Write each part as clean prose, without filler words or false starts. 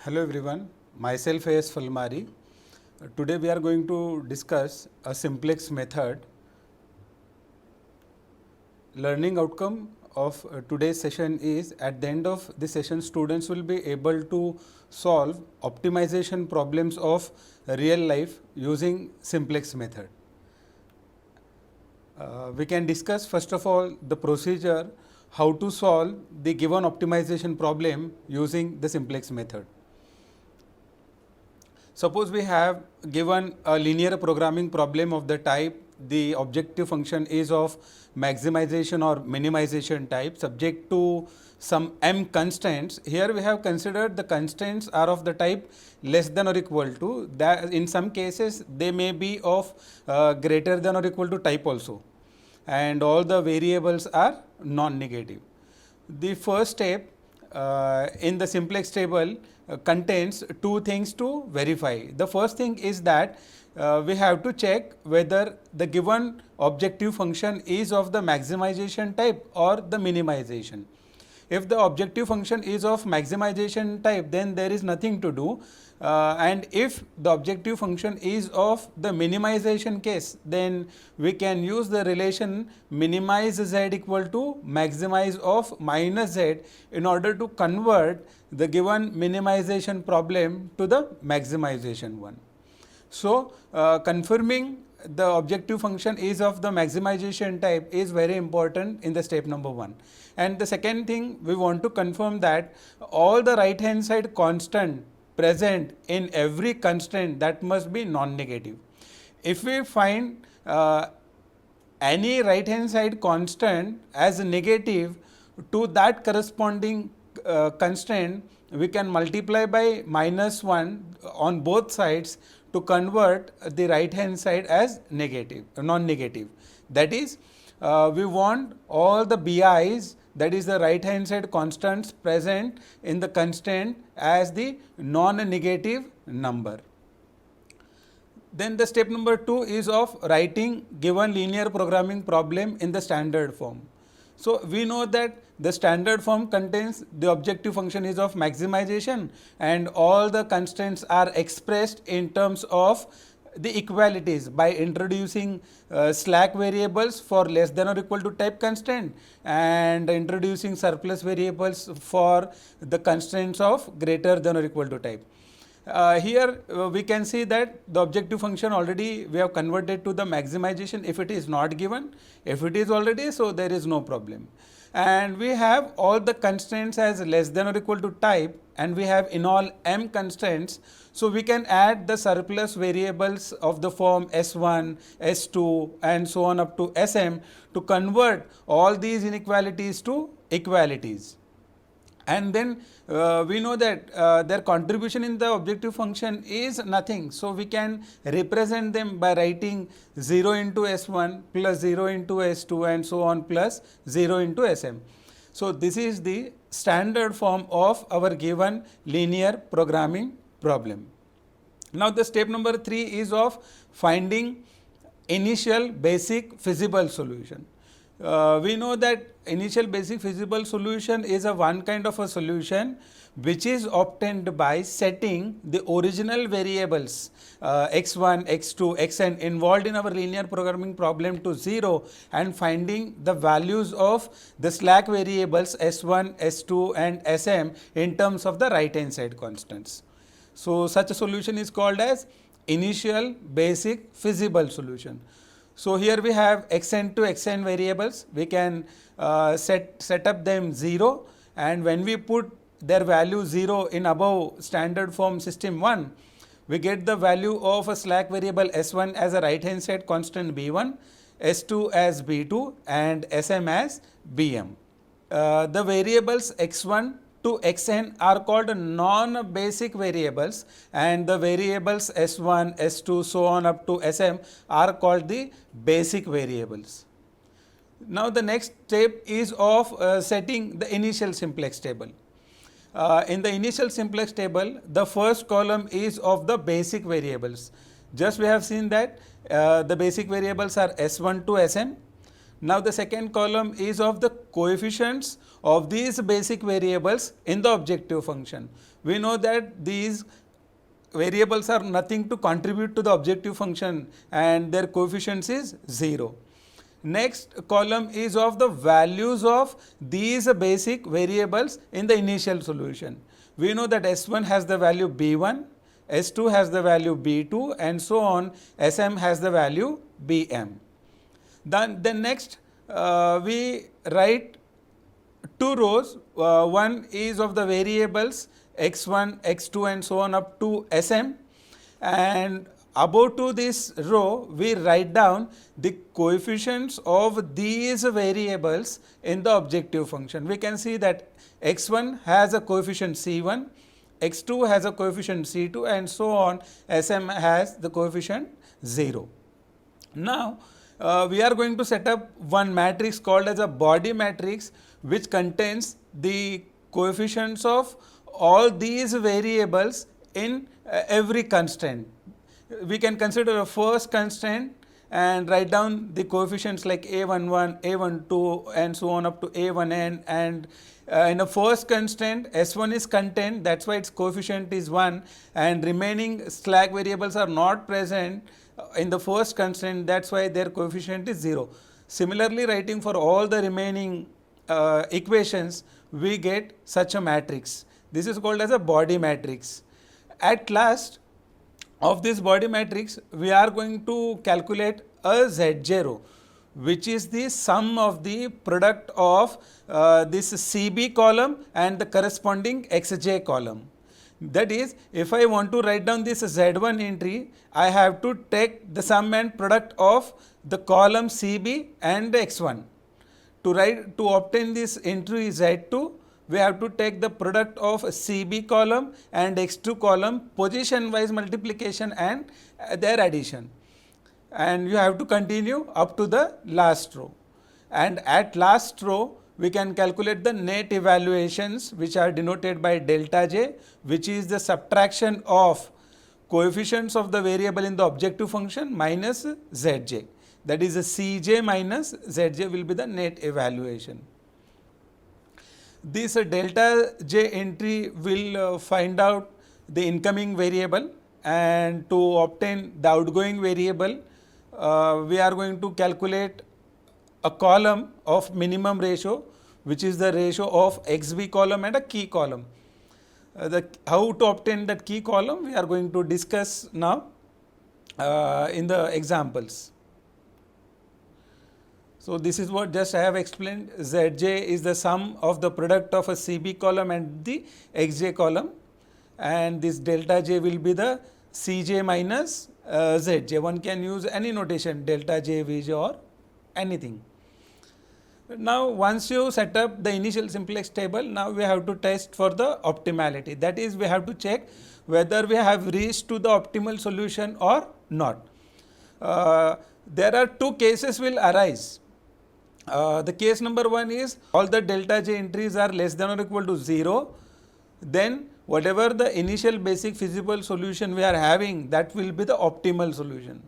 Hello everyone, myself is Falmari. Today we are going to discuss a simplex method. Learning outcome of today's session is at the end of the session students will be able to solve optimization problems of real life using simplex method. We can discuss first of all the procedure how to solve the given optimization problem using the simplex method. Suppose we have given a linear programming problem of the type the objective function is of maximization or minimization type subject to some m constraints. Here we have considered the constraints are of the type less than or equal to, that in some cases they may be of greater than or equal to type also, and all the variables are non-negative. The first step in the simplex table contains two things to verify. The first thing is that we have to check whether the given objective function is of the maximization type or the minimization. If the objective function is of maximization type, then there is nothing to do, and if the objective function is of the minimization case, then we can use the relation minimize z equal to maximize of minus z in order to convert the given minimization problem to the maximization one. So, confirming the objective function is of the maximization type is very important in the step number 1. And the second thing, we want to confirm that all the right hand side constant present in every constraint that must be non-negative. If we find any right hand side constant as negative, to that corresponding constraint we can multiply by -1 on both sides to convert the right hand side as negative, non-negative. That is, we want all the BIs, that is the right hand side constants present in the constraint as the non-negative number. Then the step number 2 is of writing given linear programming problem in the standard form. So, we know that the standard form contains the objective function is of maximization and all the constraints are expressed in terms of the equalities by introducing slack variables for less than or equal to type constraint and introducing surplus variables for the constraints of greater than or equal to type. Here we can see that the objective function already we have converted to the maximization if it is not given. If it is already, so there is no problem. And we have all the constraints as less than or equal to type, and we have in all m constraints. So, we can add the surplus variables of the form S1, S2 and so on up to Sm to convert all these inequalities to equalities. And then we know that their contribution in the objective function is nothing. So, we can represent them by writing 0 into S1 plus 0 into S2 and so on plus 0 into Sm. So, this is the standard form of our given linear programming problem. Now, the step number 3 is of finding initial basic feasible solution. We know that initial basic feasible solution is a one kind of a solution which is obtained by setting the original variables x1, x2, xn involved in our linear programming problem to 0 and finding the values of the slack variables s1, s2 and sm in terms of the right hand side constants. So, such a solution is called as initial basic feasible solution. So, here we have xn to xn variables, we can set up them 0, and when we put their value 0 in above standard form system 1, we get the value of a slack variable s1 as a right hand side constant b1, s2 as b2 and sm as bm. The variables x1 to xn are called non-basic variables and the variables s1, s2 so on up to sm are called the basic variables. Now, the next step is of setting the initial simplex table. In the initial simplex table, the first column is of the basic variables. Just we have seen that the basic variables are s1 to sm. Now, the second column is of the coefficients of these basic variables in the objective function. we know that these variables are nothing to contribute to the objective function and their coefficients is 0. Next column is of the values of these basic variables in the initial solution. We know that S1 has the value B1, S2 has the value B2 and so on, Sm has the value Bm. Then next we write two rows, one is of the variables x1, x2 and so on up to Sm, and above to this row we write down the coefficients of these variables in the objective function. We can see that x1 has a coefficient c1, x2 has a coefficient c2 and so on, Sm has the coefficient 0. Now we are going to set up one matrix called as a body matrix, which contains the coefficients of all these variables in every constraint. We can consider a first constraint and write down the coefficients like a11, a12 and so on up to a1n, and in a first constraint S1 is contained, that is why its coefficient is 1, and remaining slack variables are not present in the first constraint, that is why their coefficient is 0. Similarly, writing for all the remaining equations, we get such a matrix. This is called as a body matrix. At last of this body matrix, we are going to calculate a Zj row, which is the sum of the product of this CB column and the corresponding Xj column. That is, if I want to write down this Z1 entry, I have to take the sum and product of the column CB and X1. To obtain this entry Z2, we have to take the product of CB column and X2 column, position wise multiplication and their addition, and you have to continue up to the last row. And at last row, we can calculate the net evaluations, which are denoted by delta j, which is the subtraction of coefficients of the variable in the objective function minus Zj. That is, a Cj minus Zj will be the net evaluation. This delta j entry will find out the incoming variable, and to obtain the outgoing variable, we are going to calculate a column of minimum ratio, which is the ratio of xb column and a key column. How to obtain that key column, we are going to discuss now in the examples. So this is what just I have explained. Zj is the sum of the product of a CB column and the Xj column, and this delta j will be the Cj minus Zj. One can use any notation, delta j, Vj or anything. Now once you set up the initial simplex table, now we have to test for the optimality. That is, we have to check whether we have reached to the optimal solution or not. There are two cases will arise. The case number one is all the delta j entries are less than or equal to 0, then whatever the initial basic feasible solution we are having, that will be the optimal solution.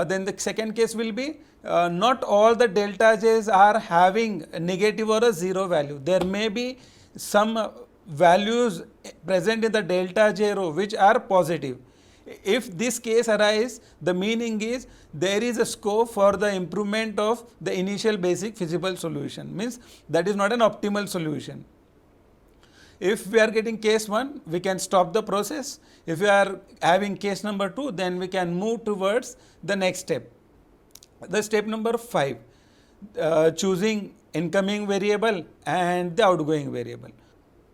Then the second case will be not all the delta j's are having a negative or a 0 value. There may be some values present in the delta j row which are positive. If this case arises, the meaning is there is a scope for the improvement of the initial basic feasible solution, means that is not an optimal solution. If we are getting case 1, we can stop the process. If we are having case number 2, then we can move towards the next step. The step number 5, choosing incoming variable and the outgoing variable.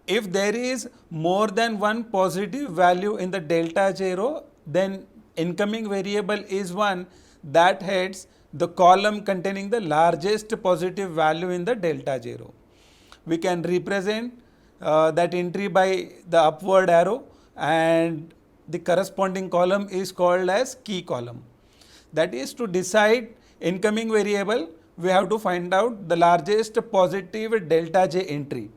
If there is more than one positive value in the delta j row, then incoming variable is one that heads the column containing the largest positive value in the delta j row. We can represent that entry by the upward arrow, and the corresponding column is called as key column. That is, to decide incoming variable, we have to find out the largest positive delta j entry.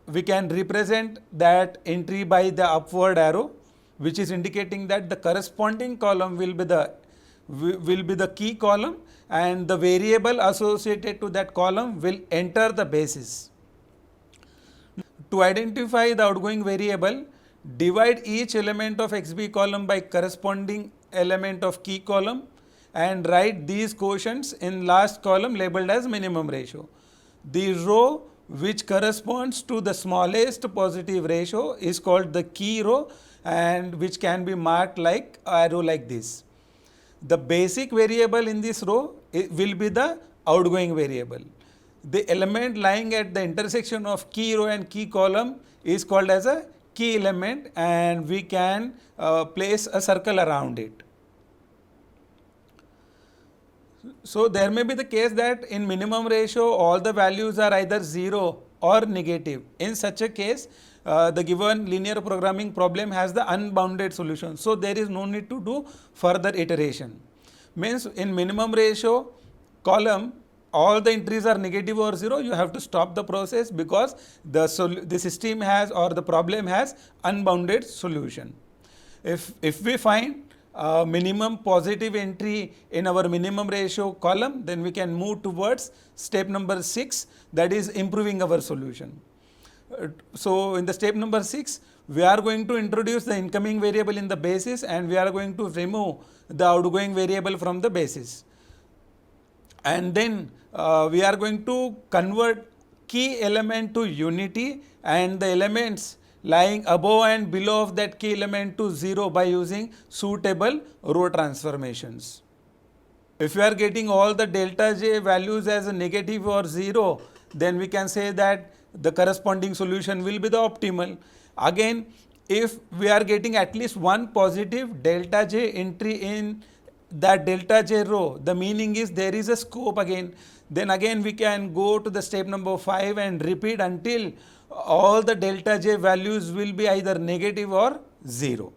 We can represent that entry by the upward arrow, which is indicating that the corresponding column will be the key column, and the variable associated to that column will enter the basis. To identify the outgoing variable, divide each element of XB column by corresponding element of key column and write these quotients in last column labeled as minimum ratio. The row which corresponds to the smallest positive ratio is called the key row, and which can be marked like arrow like this. The basic variable in this row will be the outgoing variable. The element lying at the intersection of key row and key column is called as a key element, and we can place a circle around it. So there may be the case that in minimum ratio all the values are either 0 or negative. In such a case, the given linear programming problem has the unbounded solution. So there is no need to do further iteration. Means in minimum ratio column, all the entries are negative or 0, you have to stop the process, because the system has, or the problem has, unbounded solution. If we find minimum positive entry in our minimum ratio column, then we can move towards step number 6, that is improving our solution. So in the step number 6, we are going to introduce the incoming variable in the basis, and we are going to remove the outgoing variable from the basis. And then we are going to convert key element to unity and the elements lying above and below of that key element to 0 by using suitable row transformations. If we are getting all the delta j values as a negative or 0, then we can say that the corresponding solution will be the optimal. Again, if we are getting at least one positive delta j entry in that delta j row, the meaning is there is a scope again. Then again we can go to the step number 5 and repeat until all the delta j values will be either negative or 0.